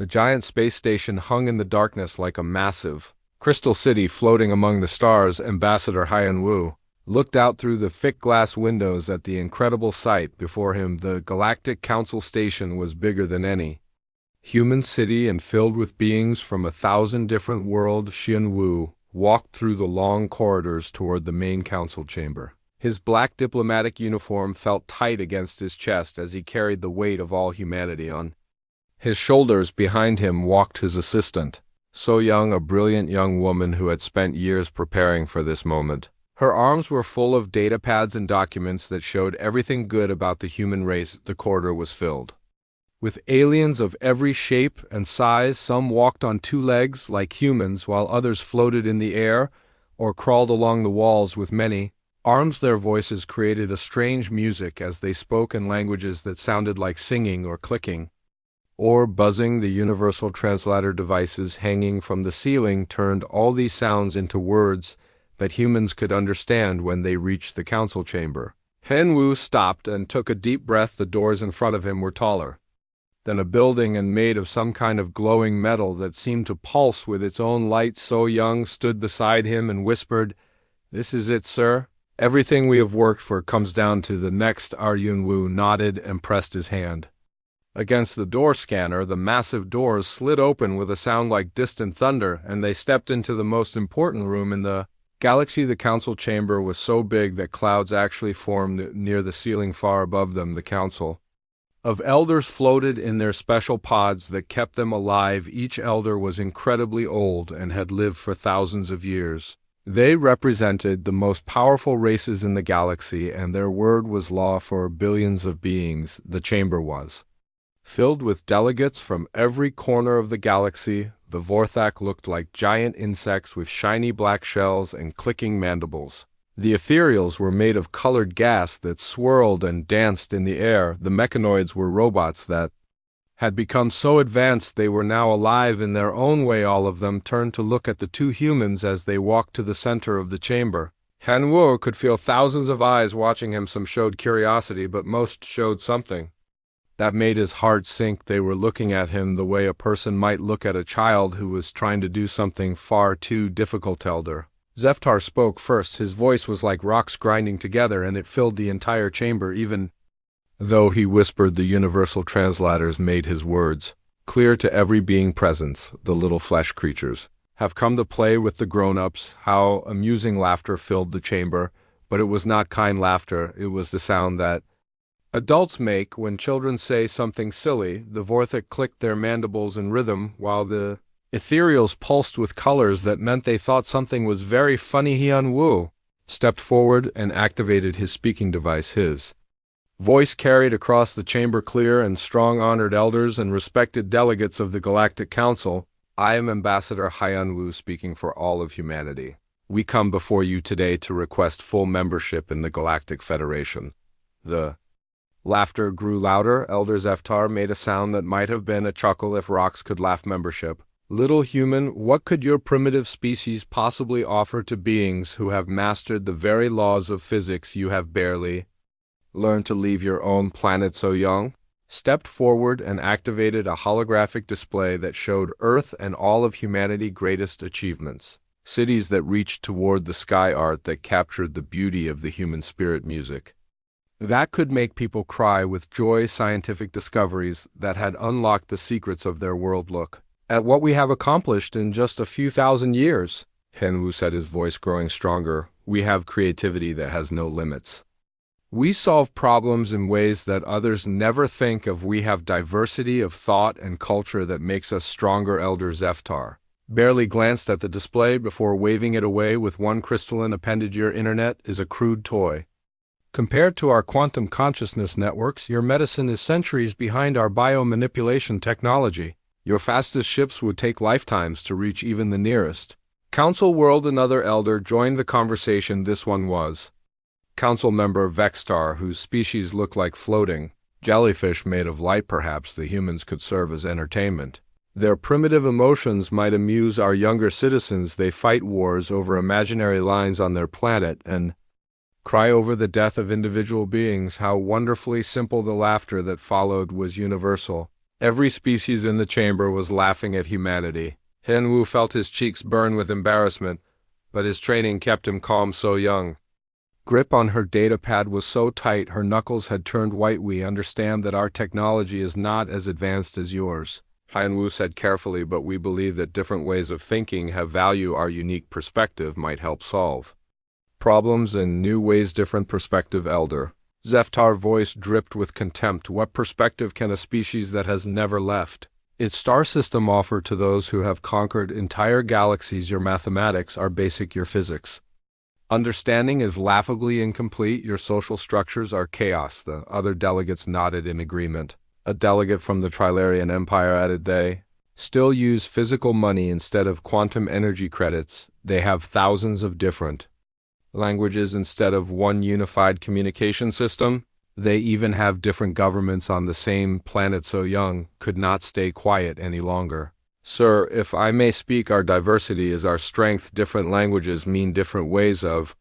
The giant space station hung in the darkness like a massive crystal city floating among the stars. Ambassador Hyan-Woo looked out through the thick glass windows at the incredible sight before him. The Galactic Council station was bigger than any human city and filled with beings from 1,000 different worlds. Hyan-Woo walked through the long corridors toward the main council chamber. His black diplomatic uniform felt tight against his chest as he carried the weight of all humanity on his shoulders. Behind him walked his assistant, So Young, a brilliant young woman who had spent years preparing for this moment. Her arms were full of data pads and documents that showed everything good about the human race. The corridor was filled with aliens of every shape and size. Some walked on two legs like humans, while others floated in the air or crawled along the walls with many arms. Their voices created a strange music as they spoke in languages that sounded like singing or clicking or buzzing. The universal translator devices hanging from the ceiling turned all these sounds into words that humans could understand. When they reached the council chamber, Hyan-Woo stopped and took a deep breath. The doors in front of him were taller than a building and made of some kind of glowing metal that seemed to pulse with its own light. So Young stood beside him and whispered, "This is it, sir. Everything we have worked for comes down to the next." Hyan-Woo nodded and pressed his hand against the door scanner. The massive doors slid open with a sound like distant thunder, and they stepped into the most important room in the galaxy. The council chamber was so big that clouds actually formed near the ceiling far above them. The council of elders floated in their special pods that kept them alive. Each elder was incredibly old and had lived for thousands of years. They represented the most powerful races in the galaxy, and their word was law for billions of beings. The chamber was filled with delegates from every corner of the galaxy. The Vorthak looked like giant insects with shiny black shells and clicking mandibles. The ethereals were made of colored gas that swirled and danced in the air. The mechanoids were robots that had become so advanced they were now alive in their own way. All of them turned to look at the two humans as they walked to the center of the chamber. Hyan-Woo could feel thousands of eyes watching him. Some showed curiosity, but most showed something that made his heart sink. They were looking at him the way a person might look at a child who was trying to do something far too difficult. Elder Zeftar spoke first. His voice was like rocks grinding together, and it filled the entire chamber. Even though he whispered, the universal translators made his words clear to every being present. "The little flesh creatures have come to play with the grown-ups." How amusing laughter filled the chamber, but it was not kind laughter. It was the sound that adults make when children say something silly. The Vorthak clicked their mandibles in rhythm, while the ethereals pulsed with colors that meant they thought something was very funny. Hyan-Woo stepped forward and activated his speaking device. His voice carried across the chamber clear and strong. "Honored elders and respected delegates of the Galactic Council, I am Ambassador Hyan-Woo speaking for all of humanity. We come before you today to request full membership in the Galactic Federation." The laughter grew louder. Elder Zeftar made a sound that might have been a chuckle if rocks could laugh. "Membership? Little human, what could your primitive species possibly offer to beings who have mastered the very laws of physics? You have barely learned to leave your own planet." So Young stepped forward and activated a holographic display that showed Earth and all of humanity's greatest achievements. Cities that reached toward the sky, art that captured the beauty of the human spirit, music that could make people cry with joy, scientific discoveries that had unlocked the secrets of their world. "Look at what we have accomplished in just a few thousand years," Hyan-Woo said, his voice growing stronger. "We have creativity that has no limits. We solve problems in ways that others never think of. We have diversity of thought and culture that makes us stronger." Elder Zeftar barely glanced at the display before waving it away with one crystalline appendage. "Your internet is a crude toy compared to our quantum consciousness networks. Your medicine is centuries behind our biomanipulation technology. Your fastest ships would take lifetimes to reach even the nearest council world." Another elder joined the conversation. This one was Council member Vextar, whose species looked like floating jellyfish made of light. "Perhaps the humans could serve as entertainment. Their primitive emotions might amuse our younger citizens. They fight wars over imaginary lines on their planet and cry over the death of individual beings." How wonderfully simple. The laughter that followed was universal. Every species in the chamber was laughing at humanity. Henwu felt his cheeks burn with embarrassment, but his training kept him calm so young. Grip on her data pad was so tight her knuckles had turned white. We understand that our technology is not as advanced as yours, Hanwu said carefully, but we believe that different ways of thinking have value. Our unique perspective might help solve problems in new ways. Different perspective, Elder. Zeftar's voice dripped with contempt. What perspective can a species that has never left its star system offer to those who have conquered entire galaxies? Your mathematics are basic, your physics understanding is laughably incomplete, your social structures are chaos. The other delegates nodded in agreement. A delegate from the Trilarian Empire added, they still use physical money instead of quantum energy credits. They have thousands of different languages instead of one unified communication system. They even have different governments on the same planet. So young could not stay quiet any longer. Sir, if I may speak, our diversity is our strength. Different languages mean different ways of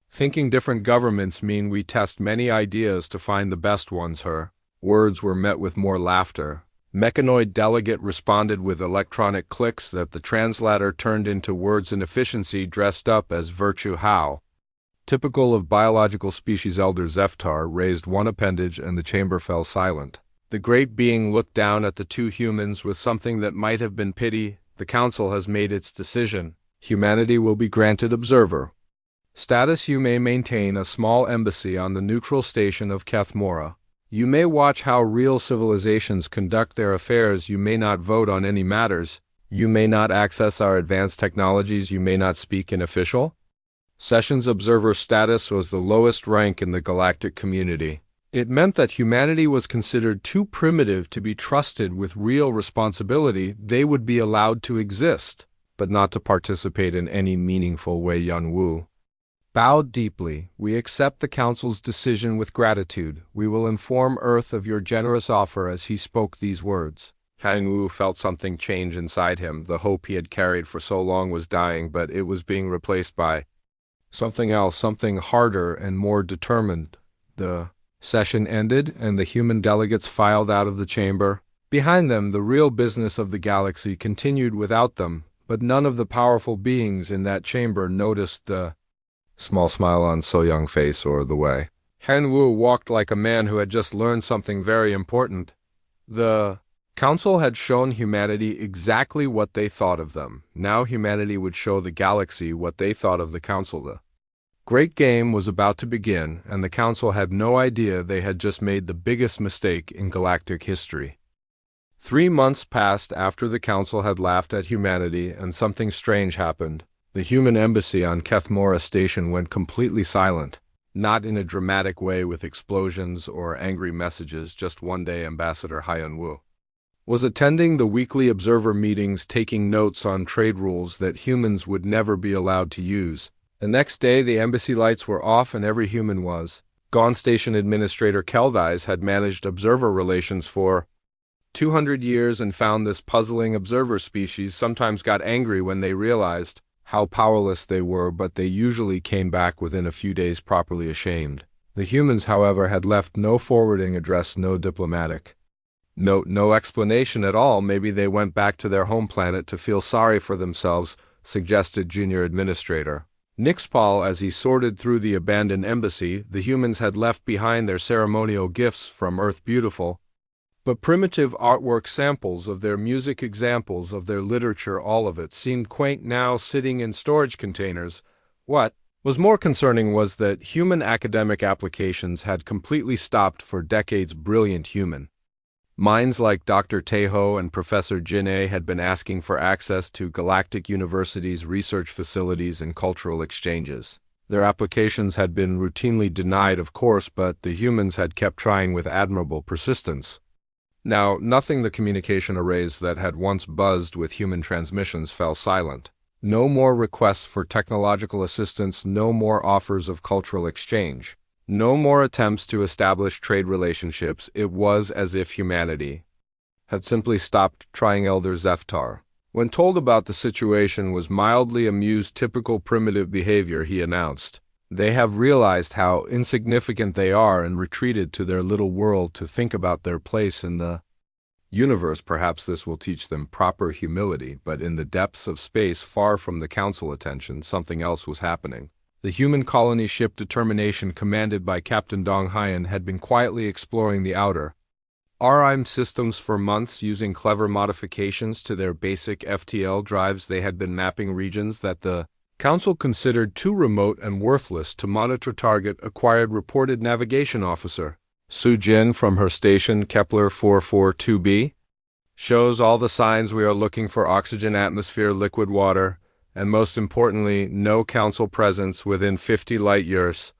thinking. Different governments mean we test many ideas to find the best ones. Her words were met with more laughter. Mechanoid delegate responded with electronic clicks that the translator turned into words. Inefficiency dressed up as virtue. How typical of biological species. Elder Zeftar raised one appendage and the chamber fell silent. The great being looked down at the two humans with something that might have been pity. The council has made its decision. Humanity will be granted observer status. You may maintain a small embassy on the neutral station of Kethmora. You may watch how real civilizations conduct their affairs. You may not vote on any matters. You may not access our advanced technologies. You may not speak in official sessions. Observer status was the lowest rank in the galactic community. It meant that humanity was considered too primitive to be trusted with real responsibility. They would be allowed to exist, but not to participate in any meaningful way. Yunwu bowed deeply. We accept the Council's decision with gratitude. We will inform Earth of your generous offer. As he spoke these words, Hanwu felt something change inside him. The hope he had carried for so long was dying, but it was being replaced by something else, something harder and more determined. The session ended, and the human delegates filed out of the chamber. Behind them, the real business of the galaxy continued without them, but none of the powerful beings in that chamber noticed the small smile on So Young's face or the way Hanwu walked like a man who had just learned something very important. The Council had shown humanity exactly what they thought of them. Now humanity would show the galaxy what they thought of the Council. The great game was about to begin, and the Council had no idea they had just made the biggest mistake in galactic history. 3 months passed after the Council had laughed at humanity, and something strange happened. The human embassy on Kethmora Station went completely silent. Not in a dramatic way with explosions or angry messages. Just one day Ambassador Hyanwu was attending the weekly observer meetings, taking notes on trade rules that humans would never be allowed to use. The next day, the embassy lights were off and every human was gone. Station Administrator Keldize had managed observer relations for 200 years and found this puzzling. Observer species sometimes got angry when they realized how powerless they were, but they usually came back within a few days properly ashamed. The humans, however, had left no forwarding address, no diplomatic note, no explanation at all. Maybe they went back to their home planet to feel sorry for themselves, suggested Junior Administrator Nixpal. As he sorted through the abandoned embassy, the humans had left behind their ceremonial gifts from Earth, beautiful but primitive artwork, samples of their music, examples of their literature. All of it seemed quaint now, sitting in storage containers. What was more concerning was that human academic applications had completely stopped for decades. Brilliant human minds like Dr. Teho and Professor Jinne had been asking for access to galactic universities, research facilities, and cultural exchanges. Their applications had been routinely denied, of course, but the humans had kept trying with admirable persistence. Now, nothing. The communication arrays that had once buzzed with human transmissions fell silent. No more requests for technological assistance, no more offers of cultural exchange. No more attempts to establish trade relationships. It was as if humanity had simply stopped trying. Elder Zeftar, when told about the situation, was mildly amused. Typical primitive behavior, he announced. They have realized how insignificant they are and retreated to their little world to think about their place in the universe, perhaps this will teach them proper humility, but in the depths of space far from the Council attention, something else was happening. The human colony ship Determination, commanded by Captain Dong Hyen, had been quietly exploring the outer RIM systems for months, using clever modifications to their basic FTL drives. They had been mapping regions that the Council considered too remote and worthless to monitor. Target acquired, reported Navigation Officer Su Jin from her station Kepler 442b. Shows all the signs we are looking for: oxygen, atmosphere, liquid water, and most importantly, no Council presence within 50 light years.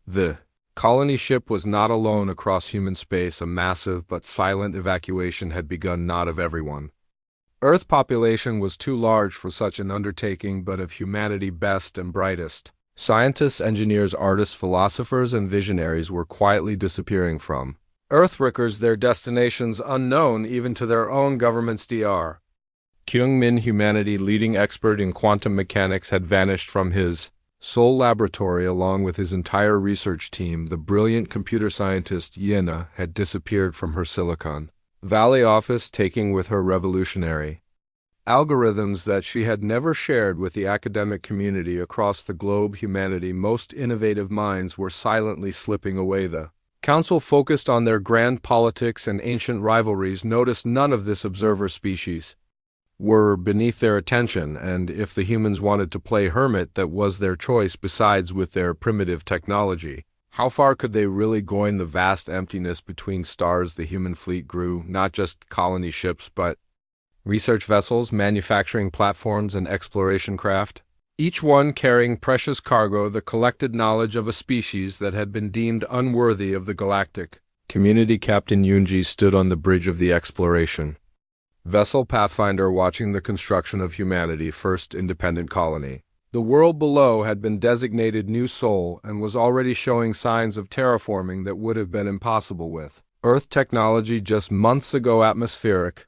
The colony ship was not alone across human space. A massive but silent evacuation had begun, not of everyone. Earth population was too large for such an undertaking, but of humanity best and brightest. Scientists, engineers, artists, philosophers, and visionaries were quietly disappearing from Earth. Rickers, their destinations unknown even to their own governments. Dr. Kyung Min, humanity leading expert in quantum mechanics, had vanished from his Seoul laboratory along with his entire research team. The brilliant computer scientist Yena had disappeared from her Silicon Valley office, taking with her revolutionary algorithms that she had never shared with the academic community across the globe. Humanity most innovative minds were silently slipping away. The Council focused on their grand politics and ancient rivalries. Notice none of this. Observer species were beneath their attention, and if the humans wanted to play hermit, that was their choice. Besides, with their primitive technology, how far could they really go in the vast emptiness between stars? The human fleet grew, not just colony ships, but research vessels, manufacturing platforms, and exploration craft, each one carrying precious cargo, the collected knowledge of a species that had been deemed unworthy of the galactic community. Captain Yoonji stood on the bridge of the exploration vessel Pathfinder, watching the construction of humanity's first independent colony. The world below had been designated New Sol and was already showing signs of terraforming that would have been impossible with Earth technology just months ago. Atmospheric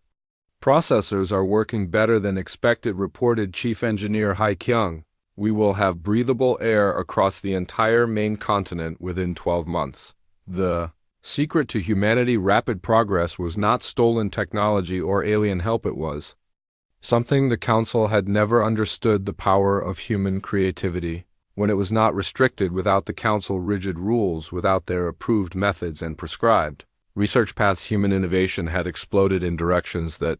processors are working better than expected, reported Chief Engineer Hai Kyung. We will have breathable air across the entire main continent within 12 months. The secret to humanity's rapid progress was not stolen technology or alien help. It was something the Council had never understood: the power of human creativity, when it was not restricted, without the Council rigid rules, without their approved methods and prescribed research paths. Human innovation had exploded in directions that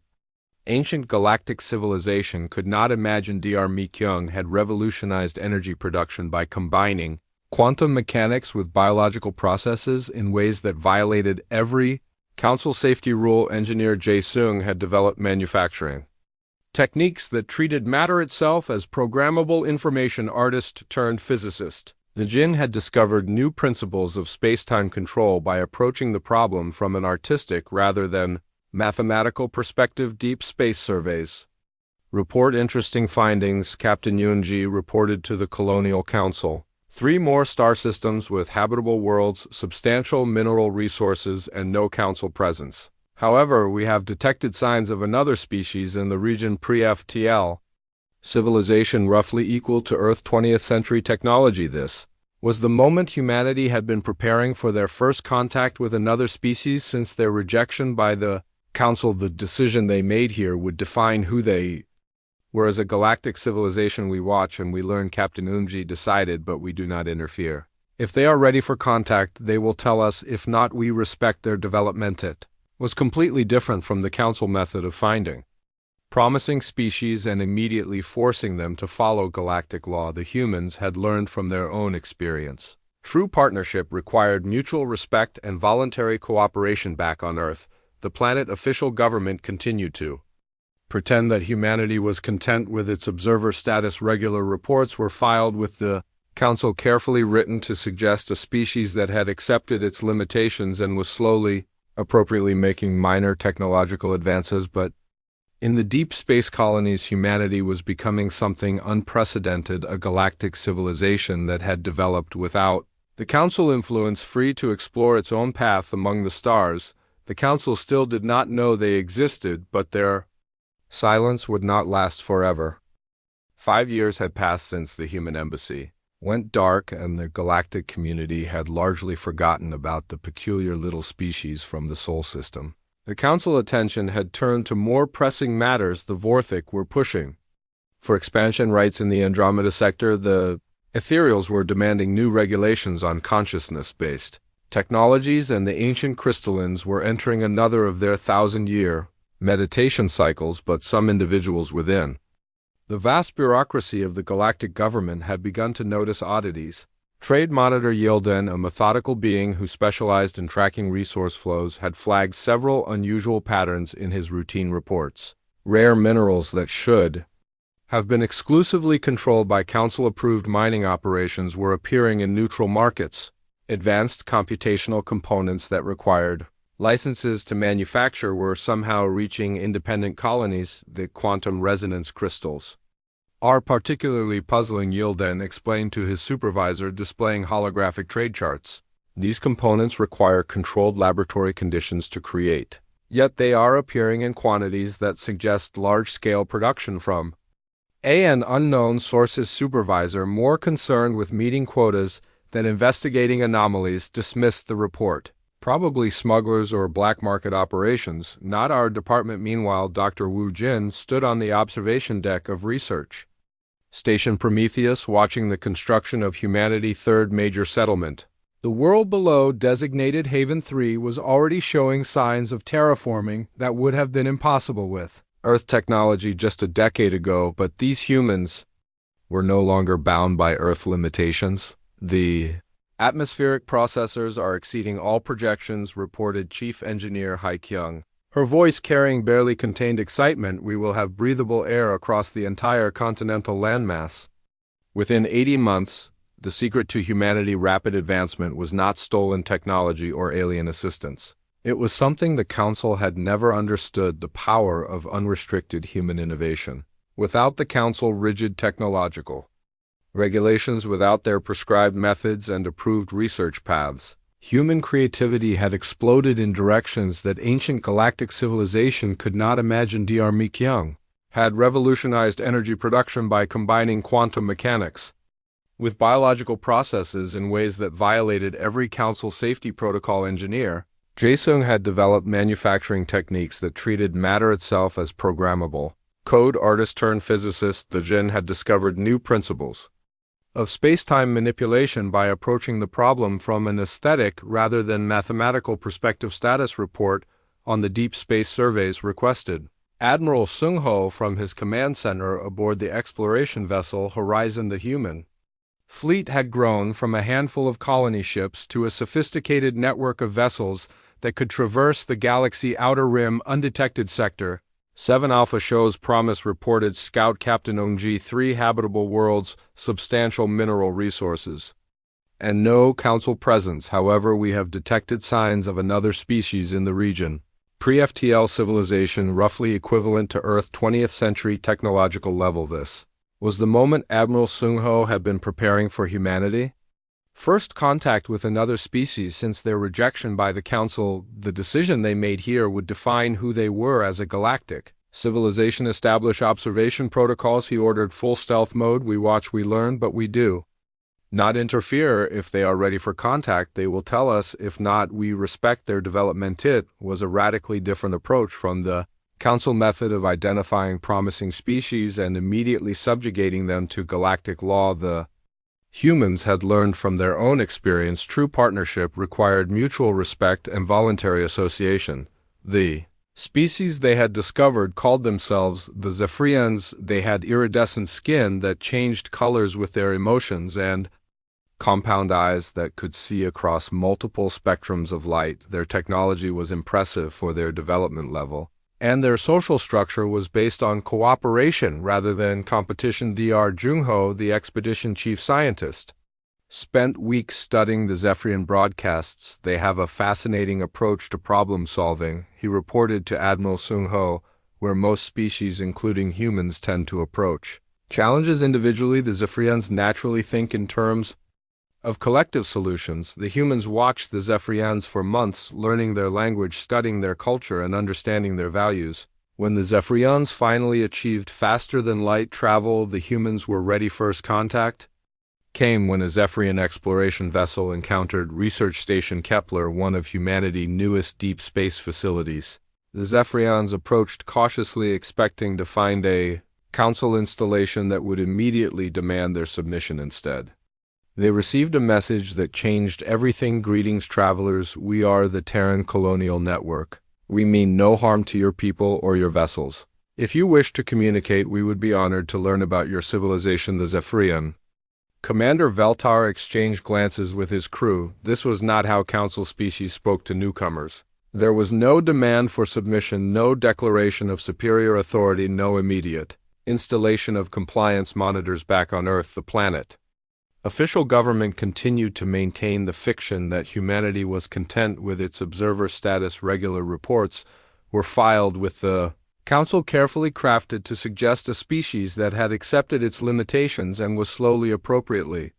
ancient galactic civilization could not imagine. Dr. Mi Kyung had revolutionized energy production by combining quantum mechanics with biological processes in ways that violated every Council safety rule. Engineer Jae Sung had developed manufacturing techniques that treated matter itself as programmable information. Artist turned physicist, the Jin had discovered new principles of space-time control by approaching the problem from an artistic rather than mathematical perspective. Deep space surveys report interesting findings. Captain Yoonji reported to the Colonial Council 3 more star systems with habitable worlds, substantial mineral resources, and no Council presence. However, we have detected signs of another species in the region, pre-FTL civilization roughly equal to Earth 20th century technology. This was the moment humanity had been preparing for their first contact with another species since their rejection by the Council. The decision they made here would define who they were as a galactic civilization. We watch and we learn. Captain Yoonji decided, but we do not interfere. If they are ready for contact, they will tell us. If not, we respect their development. It was completely different from the Council method of finding promising species and immediately forcing them to follow galactic law. The humans had learned from their own experience. True partnership required mutual respect and voluntary cooperation. Back on Earth, the planet official government continued to pretend that humanity was content with its observer status. Regular reports were filed with the Council, carefully written to suggest a species that had accepted its limitations and was slowly, appropriately making minor technological advances. But in the deep space colonies, humanity was becoming something unprecedented, a galactic civilization that had developed without the Council influence, free to explore its own path among the stars. The Council still did not know they existed, but their silence would not last forever. 5 years had passed since the human embassy went dark, and the galactic community had largely forgotten about the peculiar little species from the Sol system. The council attention had turned to more pressing matters the Vorthik were pushing. For expansion rights in the Andromeda sector, the Ethereals were demanding new regulations on consciousness-based technologies, and the ancient crystallines were entering another of their 1,000-year meditation cycles, but some individuals within the vast bureaucracy of the galactic government had begun to notice oddities. Trade Monitor Yilden, a methodical being who specialized in tracking resource flows, had flagged several unusual patterns in his routine reports. Rare minerals that should have been exclusively controlled by council-approved mining operations were appearing in neutral markets. Advanced computational components that required licenses to manufacture were somehow reaching independent colonies. The quantum resonance crystals are particularly puzzling, Yilden explained to his supervisor, displaying holographic trade charts. These components require controlled laboratory conditions to create, yet they are appearing in quantities that suggest large-scale production from an unknown source's supervisor, more concerned with meeting quotas than investigating anomalies, dismissed the report. Probably smugglers or black market operations, not our department. Meanwhile, Dr. Wu Jin stood on the observation deck of Research Station Prometheus, watching the construction of humanity's third major settlement. The world below, designated Haven 3, was already showing signs of terraforming that would have been impossible with Earth technology just a decade ago, but these humans were no longer bound by Earth limitations. The atmospheric processors are exceeding all projections, reported Chief Engineer Hai Kyung, her voice carrying barely contained excitement. We will have breathable air across the entire continental landmass within 80 months. The secret to humanity's rapid advancement was not stolen technology or alien assistance. It was something the Council had never understood: the power of unrestricted human innovation. Without the Council rigid technological regulations, without their prescribed methods and approved research paths, human creativity had exploded in directions that ancient galactic civilization could not imagine. Dr. Mikyung had revolutionized energy production by combining quantum mechanics with biological processes in ways that violated every Council safety protocol. Engineer Jae-sung had developed manufacturing techniques that treated matter itself as programmable. Code artist turned physicist, the Jin had discovered new principles of space-time manipulation by approaching the problem from an aesthetic rather than mathematical perspective. Status report on the deep space surveys requested. Admiral Sung-ho from his command center aboard the exploration vessel Horizon. The human fleet had grown from a handful of colony ships to a sophisticated network of vessels that could traverse the galaxy outer rim undetected. Sector 7 Alpha shows promise, reported Scout Captain Ongji. 3 habitable worlds, substantial mineral resources, and no Council presence. However, we have detected signs of another species in the region. Pre-FTL civilization, roughly equivalent to Earth 20th century technological level. This was the moment Admiral Sung-ho had been preparing for humanity. First contact with another species since their rejection by the Council. The decision they made here would define who they were as a galactic civilization. Establish observation protocols, he ordered. Full stealth mode. We watch, we learn, but we do not interfere. If they are ready for contact, they will tell us. If not, we respect their development. It was a radically different approach from the Council method of identifying promising species and immediately subjugating them to galactic law. The humans had learned from their own experience true partnership required mutual respect and voluntary association. The species they had discovered called themselves the Zephyrians. They had iridescent skin that changed colors with their emotions and compound eyes that could see across multiple spectrums of light. Their technology was impressive for their development level, and their social structure was based on cooperation rather than competition. Dr. Jung-ho, the expedition chief scientist, spent weeks studying the Zephyrian broadcasts. They have a fascinating approach to problem solving, he reported to Admiral Sung-ho, where most species, including humans, tend to approach challenges individually. The Zephyrians naturally think in terms of collective solutions. The humans watched the Zephyrians for months, learning their language, studying their culture, and understanding their values. When the Zephyrians finally achieved faster-than-light travel, the humans were ready. First contact came when a Zephyrian exploration vessel encountered Research Station Kepler, one of humanity's newest deep space facilities. The Zephyrians approached cautiously, expecting to find a council installation that would immediately demand their submission instead. They received a message that changed everything. Greetings, travelers. We are the Terran Colonial Network. We mean no harm to your people or your vessels. If you wish to communicate, we would be honored to learn about your civilization, the Zephyrian. Commander Veltar exchanged glances with his crew. This was not how Council species spoke to newcomers. There was no demand for submission, no declaration of superior authority, no immediate installation of compliance monitors back on Earth, the planet. Official government continued to maintain the fiction that humanity was content with its observer status. Regular reports were filed with the Council, carefully crafted to suggest a species that had accepted its limitations and was slowly appropriately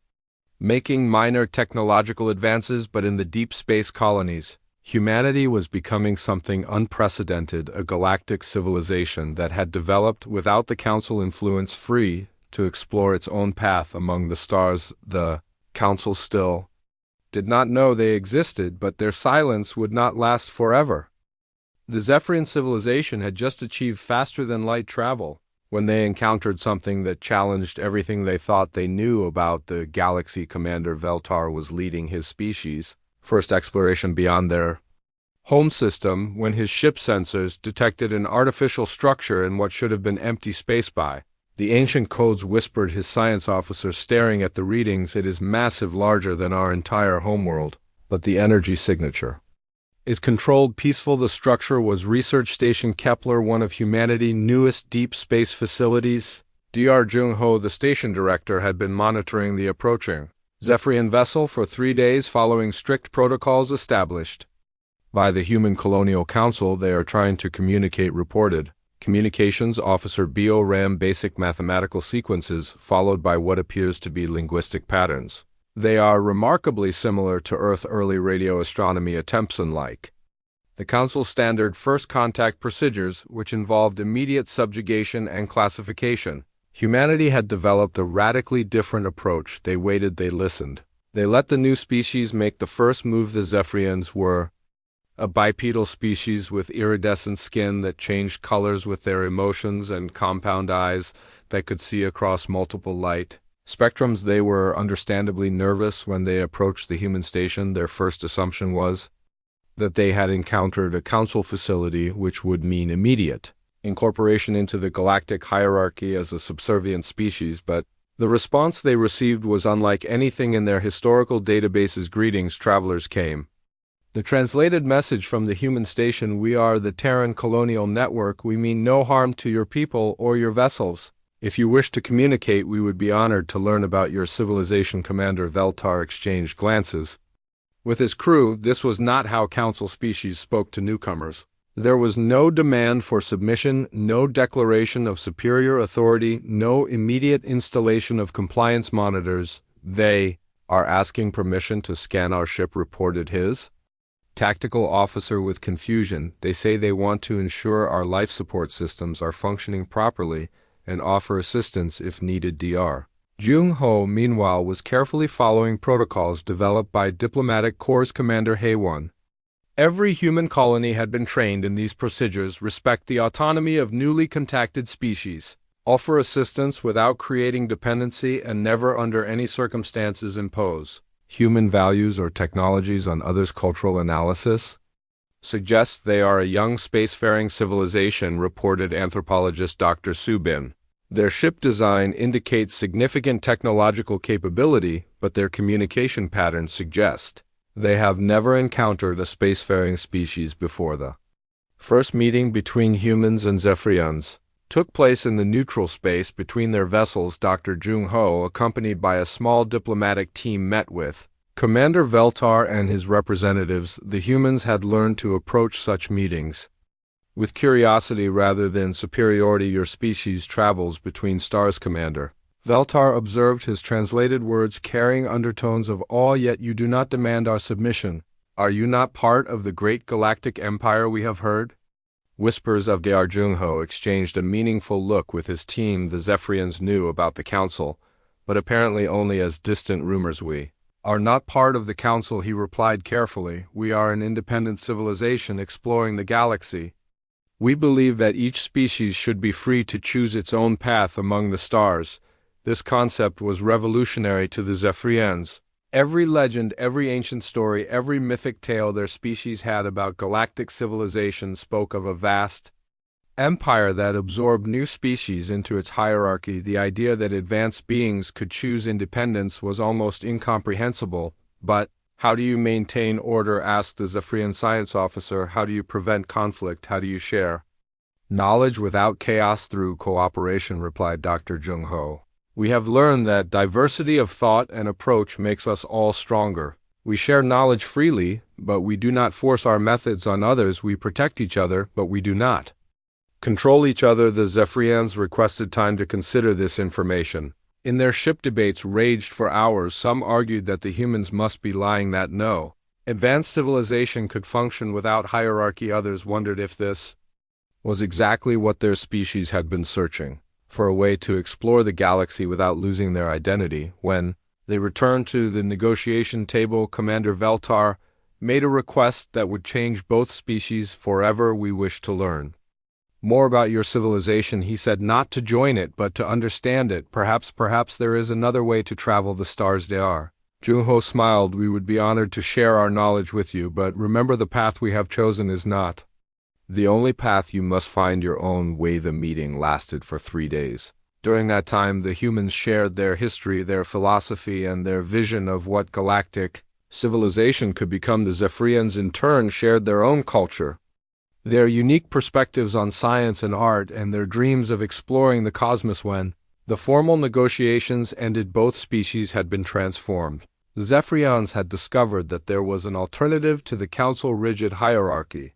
making minor technological advances. But in the deep space colonies, humanity was becoming something unprecedented, a galactic civilization that had developed without the Council influence, free to explore its own path among the stars. The Council still did not know they existed, but their silence would not last forever. The Zephyrian civilization had just achieved faster-than-light travel when they encountered something that challenged everything they thought they knew about the galaxy. Commander Veltar was leading his species' first exploration beyond their home system when his ship sensors detected an artificial structure in what should have been empty space. By the ancient codes, whispered his science officer, staring at the readings. It is massive, larger than our entire homeworld, but the energy signature is controlled, peaceful. The structure was Research Station Kepler, one of humanity's newest deep space facilities. Dr. Jung Ho, the station director, had been monitoring the approaching Zephyrian vessel for 3 days, following strict protocols established by the Human Colonial Council. They are trying to communicate, reported Communications Officer Bo Ram. Basic mathematical sequences followed by what appears to be linguistic patterns. They are remarkably similar to Earth early radio astronomy attempts, unlike the Council's standard first contact procedures, which involved immediate subjugation and classification. Humanity had developed a radically different approach. They waited, they listened. They let the new species make the first move. The Zephyrians were a bipedal species with iridescent skin that changed colors with their emotions and compound eyes that could see across multiple light spectrums. They were understandably nervous when they approached the human station. Their first assumption was that they had encountered a Council facility, which would mean immediate incorporation into the galactic hierarchy as a subservient species, but the response they received was unlike anything in their historical databases. Greetings, travelers, came the translated message from the human station. We are the Terran Colonial Network. We mean no harm to your people or your vessels. If you wish to communicate, we would be honored to learn about your civilization. Commander Veltar exchanged glances with his crew. This was not how Council species spoke to newcomers. There was no demand for submission, no declaration of superior authority, no immediate installation of compliance monitors. They are asking permission to scan our ship, reported his tactical officer with confusion. They say they want to ensure our life support systems are functioning properly and offer assistance if needed. Dr. Jung Ho, meanwhile, was carefully following protocols developed by Diplomatic Corps Commander Haewon. Every human colony had been trained in these procedures. Respect the autonomy of newly contacted species. Offer assistance without creating dependency, and never under any circumstances impose human values or technologies on others. Cultural analysis suggests they are a young spacefaring civilization, reported anthropologist Dr. Subin. Their ship design indicates significant technological capability, but their communication patterns suggest they have never encountered a spacefaring species before. The first meeting between humans and Zephyrians took place in the neutral space between their vessels. Dr. Jung Ho, accompanied by a small diplomatic team, met with Commander Veltar and his representatives. The humans had learned to approach such meetings with curiosity rather than superiority. Your species travels between stars, Commander Veltar observed, his translated words carrying undertones of awe. Yet you do not demand our submission. Are you not part of the great galactic empire we have heard? Whispers of Dr. Jung Ho exchanged a meaningful look with his team. The Zephyrians knew about the Council, but apparently only as distant rumors. We are not part of the Council, he replied carefully. We are an independent civilization exploring the galaxy. We believe that each species should be free to choose its own path among the stars. This concept was revolutionary to the Zephyrians. Every legend, every ancient story, every mythic tale their species had about galactic civilization spoke of a vast empire that absorbed new species into its hierarchy. The idea that advanced beings could choose independence was almost incomprehensible. But how do you maintain order? Asked the Zephyrian science officer. How do you prevent conflict? How do you share knowledge without chaos through cooperation? Replied Dr. Jung Ho. We have learned that diversity of thought and approach makes us all stronger. We share knowledge freely, but we do not force our methods on others. We protect each other, but we do not control each other. The Zephyrians requested time to consider this information. In their ship, debates raged for hours. Some argued that the humans must be lying, that no advanced civilization could function without hierarchy. Others wondered if this was exactly what their species had been searching for, a way to explore the galaxy without losing their identity. When they returned to the negotiation table, Commander Veltar made a request that would change both species forever. We wish to learn more about your civilization, he said, not to join it, but to understand it. Perhaps there is another way to travel the stars. They are. Jung-ho smiled. We would be honored to share our knowledge with you, but remember, the path we have chosen is not the only path. You must find your own way. The meeting lasted for 3 days. During that time, the humans shared their history, their philosophy, and their vision of what galactic civilization could become. The Zephyrians, in turn, shared their own culture, their unique perspectives on science and art, and their dreams of exploring the cosmos. When the formal negotiations ended, both species had been transformed. The Zephyrians had discovered that there was an alternative to the Council rigid hierarchy.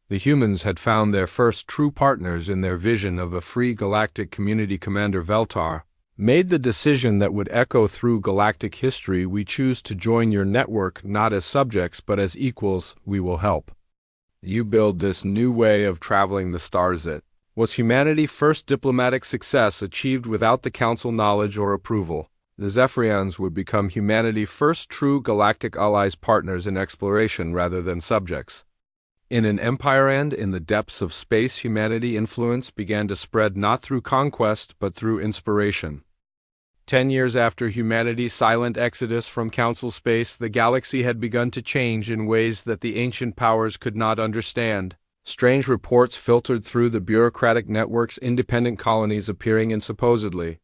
The humans had found their first true partners in their vision of a free galactic community. Commander Veltar made the decision that would echo through galactic history. We choose to join your network, not as subjects, but as equals. We will help you build this new way of traveling the stars. It was humanity's first diplomatic success, achieved without the Council knowledge or approval. The Zephyrians would become humanity's first true galactic allies, partners in exploration rather than subjects in an empire. And in the depths of space, humanity influence began to spread, not through conquest, but through inspiration. 10 years after humanity's silent exodus from Council space, the galaxy had begun to change in ways that the ancient powers could not understand. Strange reports filtered through the bureaucratic networks, independent colonies appearing in supposedly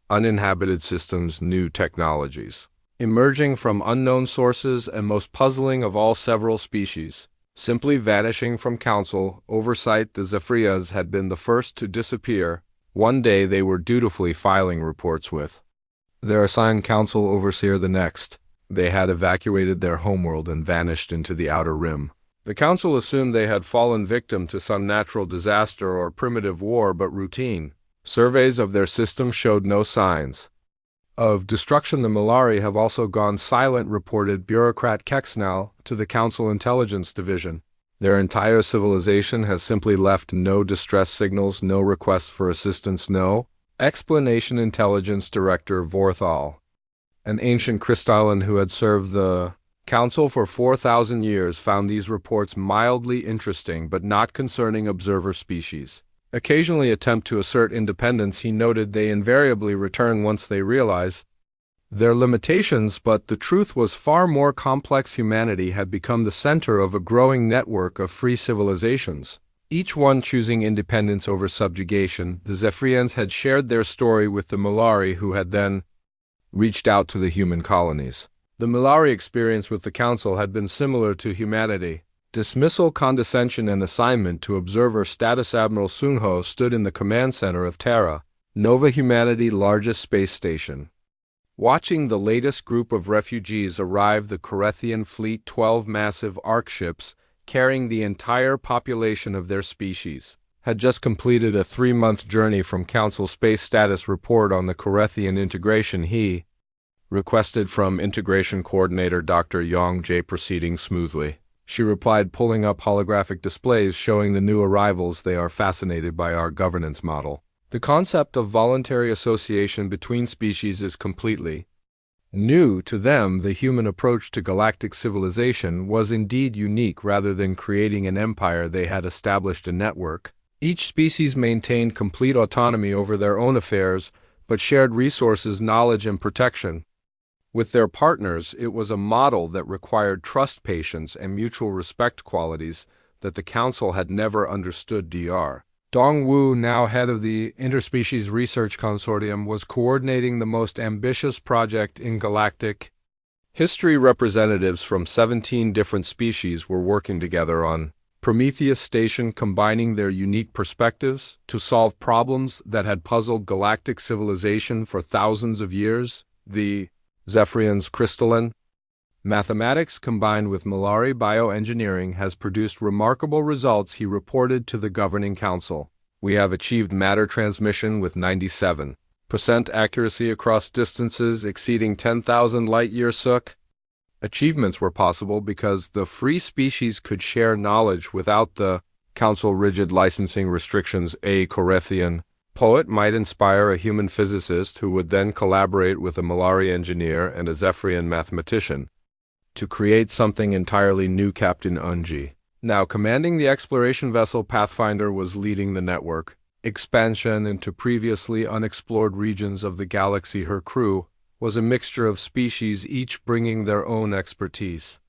uninhabited systems, new technologies emerging from unknown sources, and most puzzling of all, several species simply vanishing from Council oversight. The Zephyrians had been the first to disappear. One day they were dutifully filing reports with their assigned Council overseer. The next, they had evacuated their homeworld and vanished into the outer rim. The Council assumed they had fallen victim to some natural disaster or primitive war, but routine surveys of their system showed no signs of destruction. The Milari have also gone silent, reported bureaucrat Kexnal to the Council Intelligence Division. Their entire civilization has simply left no distress signals, no requests for assistance, no explanation. Intelligence Director Vorthal, an ancient crystalline who had served the Council for 4,000 years, found these reports mildly interesting but not concerning. Observer species occasionally attempt to assert independence. He noted they invariably return once they realize their limitations, but the truth was far more complex. Humanity had become the center of a growing network of free civilizations, each one choosing independence over subjugation. The Zephyrians had shared their story with the Milari, who had then reached out to the human colonies. The Milari experience with the Council had been similar to humanity. Dismissal, condescension, and assignment to observer status. Admiral Sunho stood in the command center of Terra Nova, humanity's largest space station, watching the latest group of refugees arrive. The Corethian fleet, 12 massive Orc ships carrying the entire population of their species, had just completed a 3-month journey from Council space. Status report on the Corethian integration, he requested from Integration Coordinator Dr. Yong J. Proceeding smoothly, she replied, pulling up holographic displays showing the new arrivals. They are fascinated by our governance model. The concept of voluntary association between species is completely New to them, the human approach to galactic civilization was indeed unique. Rather than creating an empire, they had established a network. Each species maintained complete autonomy over their own affairs, but shared resources, knowledge, and protection. With their partners, it was a model that required trust, patience, and mutual respect, qualities that the Council had never understood. Dr. Dong Wu, now head of the Interspecies Research Consortium, was coordinating the most ambitious project in galactic history. Representatives from 17 different species were working together on Prometheus Station, combining their unique perspectives to solve problems that had puzzled galactic civilization for thousands of years. The Zephyrian's crystalline mathematics combined with Malari bioengineering has produced remarkable results, he reported to the Governing Council. We have achieved matter transmission with 97% accuracy across distances exceeding 10,000 light-years. Achievements were possible because the free species could share knowledge without the Council rigid licensing restrictions. A Corinthian poet might inspire a human physicist who would then collaborate with a Malari engineer and a Zephyrian mathematician to create something entirely new. Captain Unji, now commanding the exploration vessel Pathfinder, was leading the network expansion into previously unexplored regions of the galaxy. Her crew was a mixture of species, each bringing their own expertise.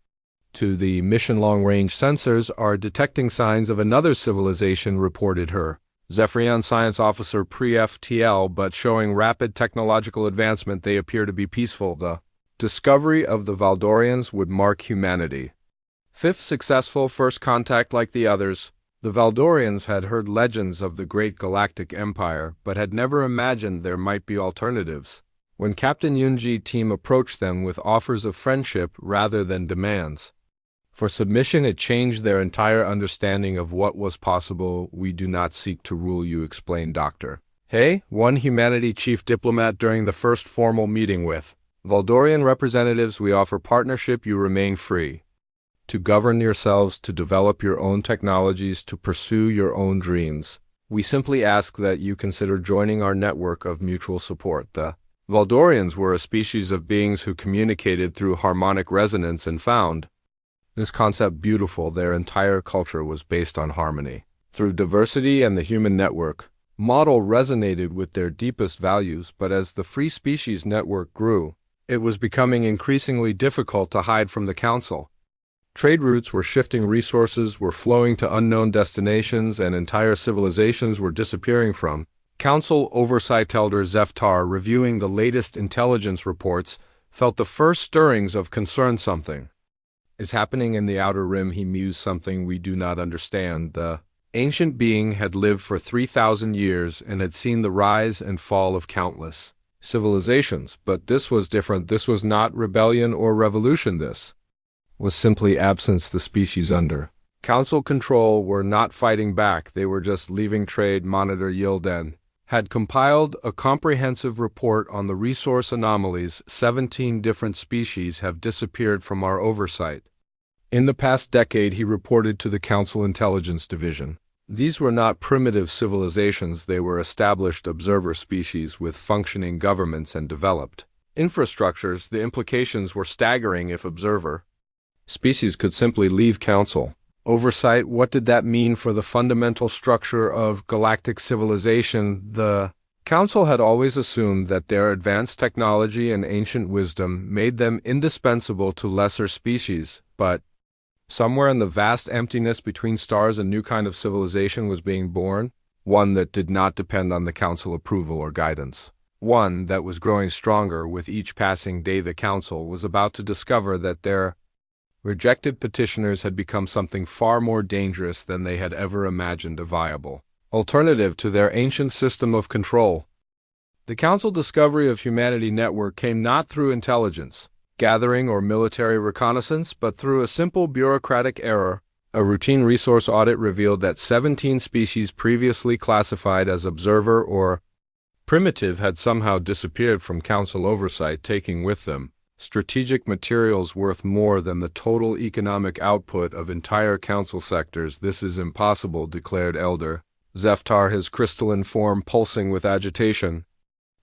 To the mission, long-range sensors are detecting signs of another civilization, reported her Zephyrian science officer pre-FTL, but showing rapid technological advancement. They appear to be peaceful. The discovery of the Valdorians would mark humanity fifth successful first contact. Like the others, the Valdorians had heard legends of the great galactic empire, but had never imagined there might be alternatives. When Captain Yunji's team approached them with offers of friendship rather than demands for submission, it changed their entire understanding of what was possible. We do not seek to rule you, explained Dr. Hey, one humanity chief diplomat during the first formal meeting with Valdorian representatives. We offer partnership. You remain free to govern yourselves, to develop your own technologies, to pursue your own dreams. We simply ask that you consider joining our network of mutual support. The Valdorians were a species of beings who communicated through harmonic resonance and found this concept beautiful. Their entire culture was based on harmony. Through diversity, and the human network model resonated with their deepest values. But as the free species network grew, it was becoming increasingly difficult to hide from the Council. Trade routes were shifting, resources were flowing to unknown destinations, and entire civilizations were disappearing from Council oversight. Elder Zeftar, reviewing the latest intelligence reports, felt the first stirrings of concern. Something is happening in the Outer Rim, he mused. Something we do not understand. The ancient being had lived for 3,000 years and had seen the rise and fall of countless civilizations, but this was different. This was not rebellion or revolution. This was simply absence. The species under Council control were not fighting back, they were just leaving. Trade Monitor Yilden had compiled a comprehensive report on the resource anomalies. 17 different species have disappeared from our oversight in the past decade, he reported to the Council Intelligence Division. These were not primitive civilizations, they were established observer species with functioning governments and developed infrastructures. The implications were staggering. If observer species could simply leave Council oversight, what did that mean for the fundamental structure of galactic civilization? The Council had always assumed that their advanced technology and ancient wisdom made them indispensable to lesser species, but somewhere in the vast emptiness between stars, a new kind of civilization was being born, one that did not depend on the Council approval or guidance, one that was growing stronger with each passing day. The Council was about to discover that their rejected petitioners had become something far more dangerous than they had ever imagined, a viable alternative to their ancient system of control. The Council discovery of Humanity Network came not through intelligence gathering or military reconnaissance, but through a simple bureaucratic error. A routine resource audit revealed that 17 species previously classified as observer or primitive had somehow disappeared from Council oversight, taking with them strategic materials worth more than the total economic output of entire Council sectors. This is impossible, declared Elder Zeftar, his crystalline form pulsing with agitation.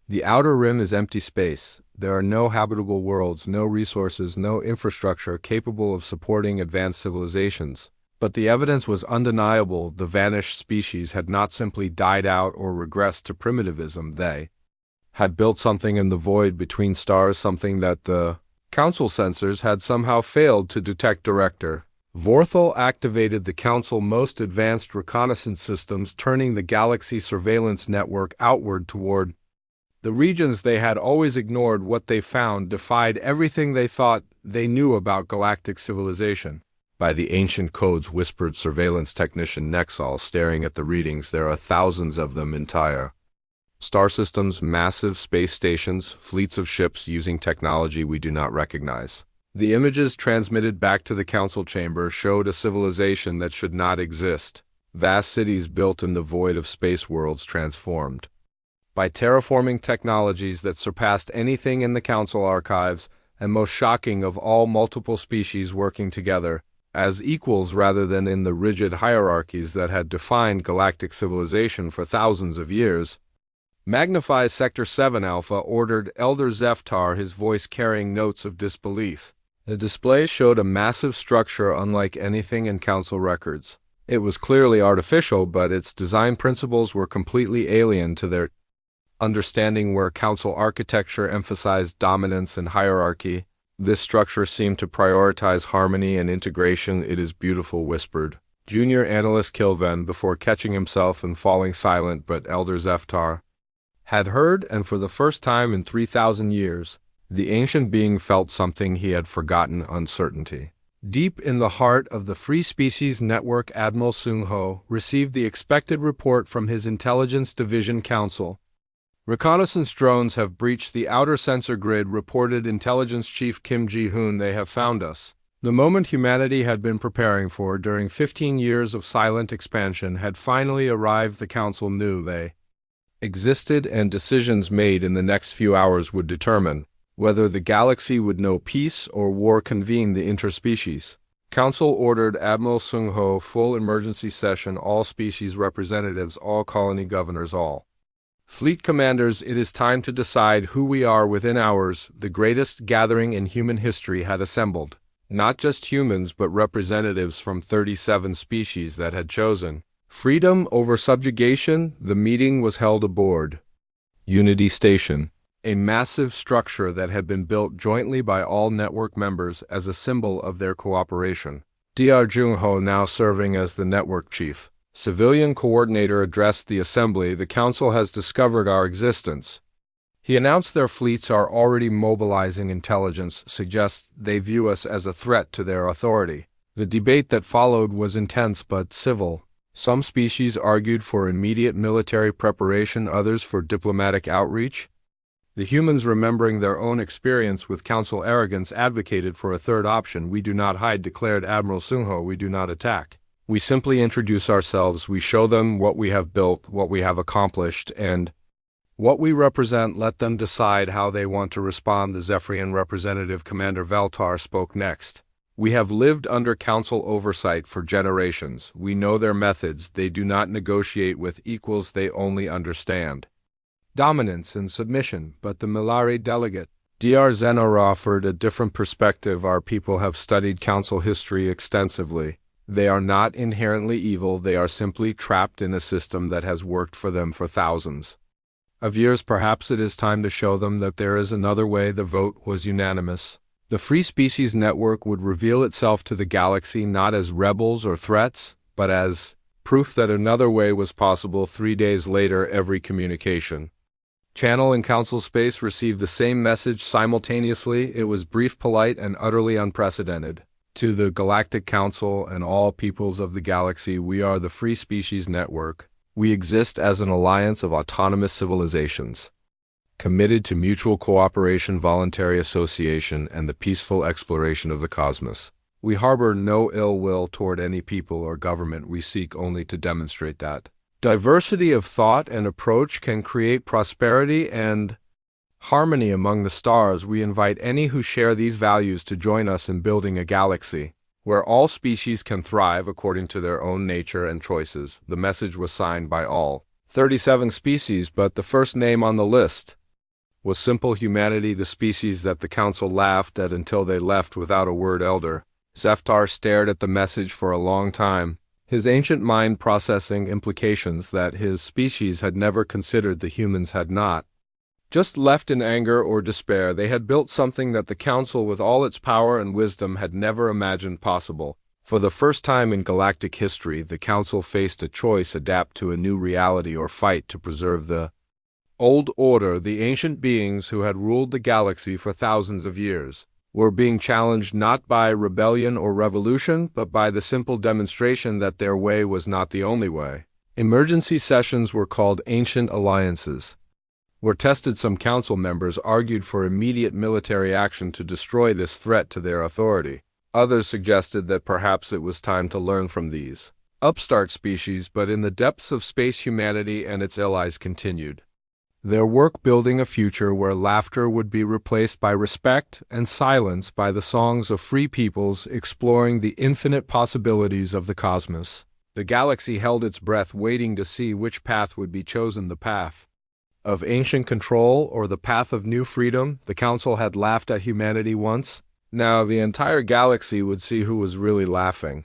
The Outer Rim is empty space. There are no habitable worlds, no resources, no infrastructure capable of supporting advanced civilizations. But the evidence was undeniable. The vanished species had not simply died out or regressed to primitivism. They had built something in the void between stars, something that the Council sensors had somehow failed to detect. Director Vorthal activated the Council's most advanced reconnaissance systems, turning the galaxy surveillance network outward toward the regions they had always ignored. What they found defied everything they thought they knew about galactic civilization. By the ancient codes, whispered surveillance technician Nexal, staring at the readings. There are thousands of them. Entire star systems, massive space stations, fleets of ships using technology we do not recognize. The images transmitted back to the Council chamber showed a civilization that should not exist. Vast cities built in the void of space, worlds transformed by terraforming technologies that surpassed anything in the Council archives, and most shocking of all, multiple species working together as equals rather than in the rigid hierarchies that had defined galactic civilization for thousands of years. Magnify Sector 7 Alpha, ordered Elder Zeftar, his voice carrying notes of disbelief. The display showed a massive structure unlike anything in Council records. It was clearly artificial, but its design principles were completely alien to their understanding. Where Council architecture emphasized dominance and hierarchy, this structure seemed to prioritize harmony and integration. It is beautiful, whispered Junior Analyst Kilven before catching himself and falling silent. But Elder Zeftar had heard, and for the first time in 3,000 years, the ancient being felt something he had forgotten: uncertainty. Deep in the heart of the Free Species Network, Admiral Sung-ho received the expected report from his Intelligence Division Council. Reconnaissance drones have breached the outer sensor grid, reported Intelligence Chief Kim Ji-hoon. They have found us. The moment humanity had been preparing for during 15 years of silent expansion had finally arrived. The Council knew they existed, and decisions made in the next few hours would determine whether the galaxy would know peace or war. Convene the interspecies Council, ordered Admiral Sung-ho. Full emergency session. All species representatives, all colony governors, all fleet commanders. It is time to decide who we are. Within hours, the greatest gathering in human history had assembled. Not just humans, but representatives from 37 species that had chosen freedom over subjugation. The meeting was held aboard Unity Station, a massive structure that had been built jointly by all network members as a symbol of their cooperation. Dr. Jung-ho, now serving as the network chief, civilian coordinator, addressed the assembly. The Council has discovered our existence. He announced their fleets are already mobilizing. Intelligence suggests they view us as a threat to their authority. The debate that followed was intense but civil. Some species argued for immediate military preparation, others for diplomatic outreach. The humans, remembering their own experience with Council arrogance, advocated for a third option. We do not hide, declared Admiral Sung-ho. We do not attack. We simply introduce ourselves. We show them what we have built, what we have accomplished, and what we represent. Let them decide how they want to respond. The Zephyrian representative, Commander Veltar, spoke next. We have lived under Council oversight for generations. We know their methods. They do not negotiate with equals. They only understand dominance and submission. But the Milari delegate, Dr. Zenor, offered a different perspective. Our people have studied Council history extensively. They are not inherently evil. They are simply trapped in a system that has worked for them for thousands of years. Perhaps it is time to show them that there is another way. The vote was unanimous. The Free Species Network would reveal itself to the galaxy not as rebels or threats, but as proof that another way was possible. 3 days later, every communication channel in Council space received the same message simultaneously. It was brief, polite, and utterly unprecedented. To the Galactic Council and all peoples of the galaxy, we are the Free Species Network. We exist as an alliance of autonomous civilizations, committed to mutual cooperation, voluntary association, and the peaceful exploration of the cosmos. We harbor no ill will toward any people or government. We seek only to demonstrate that diversity of thought and approach can create prosperity and harmony among the stars. We invite any who share these values to join us in building a galaxy where all species can thrive according to their own nature and choices. The message was signed by all 37 species, but the first name on the list Was simple humanity the species that the council laughed at until they left without a word? Elder Zeftar stared at the message for a long time, his ancient mind processing implications that his species had never considered the humans had not. Just left in anger or despair, they had built something that the council, with all its power and wisdom, had never imagined possible. For the first time in galactic history, the council faced a choice: adapt to a new reality or fight to preserve the old order. The ancient beings who had ruled the galaxy for thousands of years were being challenged not by rebellion or revolution, but by the simple demonstration that their way was not the only way. Emergency sessions were called ancient alliances, were tested. Some council members argued for immediate military action to destroy this threat to their authority. Others suggested that perhaps it was time to learn from these upstart species, but in the depths of space, humanity and its allies continued their work, building a future where laughter would be replaced by respect and silence by the songs of free peoples exploring the infinite possibilities of the cosmos. The galaxy held its breath, waiting to see which path would be chosen: the path of ancient control or the path of new freedom. The council had laughed at humanity once. Now the entire galaxy would see who was really laughing.